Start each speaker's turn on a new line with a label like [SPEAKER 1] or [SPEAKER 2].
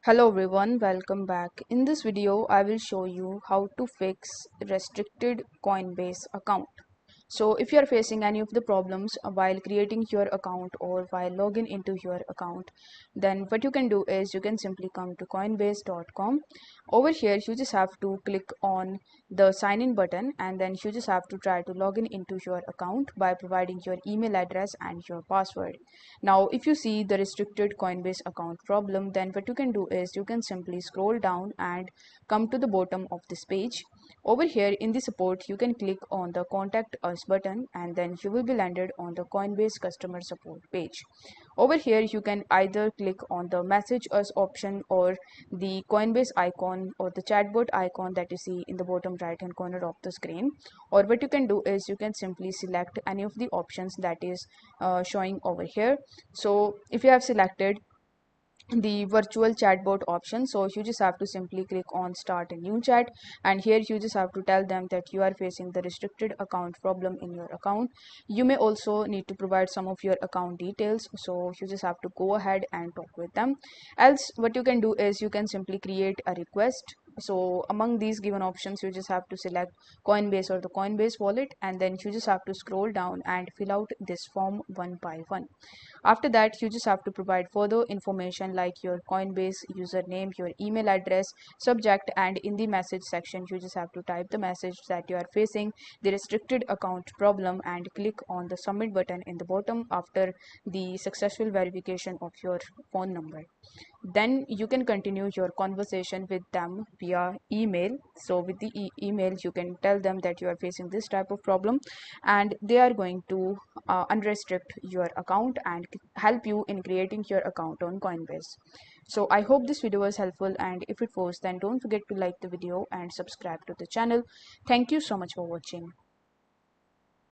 [SPEAKER 1] Hello everyone, welcome back. In this video, I will show you how to fix restricted Coinbase account. So if you are facing any of the problems while creating your account or while logging into your account, then what you can do is you can simply come to coinbase.com. Over here, you just have to click on the sign in button, and then you just have to try to log in into your account by providing your email address and your password. Now, if you see the restricted Coinbase account problem, then what you can do is you can simply scroll down and come to the bottom of this page. Over here in the support, you can click on the contact us button, and then you will be landed on the Coinbase customer support page. Over here, you can either click on the message us option or the Coinbase icon or the chatbot icon that you see in the bottom right hand corner of the screen. Or what you can do is you can simply select any of the options that is showing over here. So if you have selected the virtual chatbot option, so you just have to simply click on start a new chat, and here you just have to tell them that you are facing the restricted account problem in your account. You may also need to provide some of your account details, so you just have to go ahead and talk with them. Else what you can do is you can simply create a request. So among these given options, you just have to select Coinbase or the Coinbase wallet, and then you just have to scroll down and fill out this form one by one. After that, you just have to provide further information like your Coinbase username, your email address, subject, and in the message section, you just have to type the message that you are facing the restricted account problem and click on the submit button in the bottom after the successful verification of your phone number. Then you can continue your conversation with them via email. So with the email, you can tell them that you are facing this type of problem, and they are going to unrestrict your account and help you in creating your account on Coinbase. So I hope this video was helpful, and if it was, then don't forget to like the video and subscribe to the channel. Thank you so much for watching.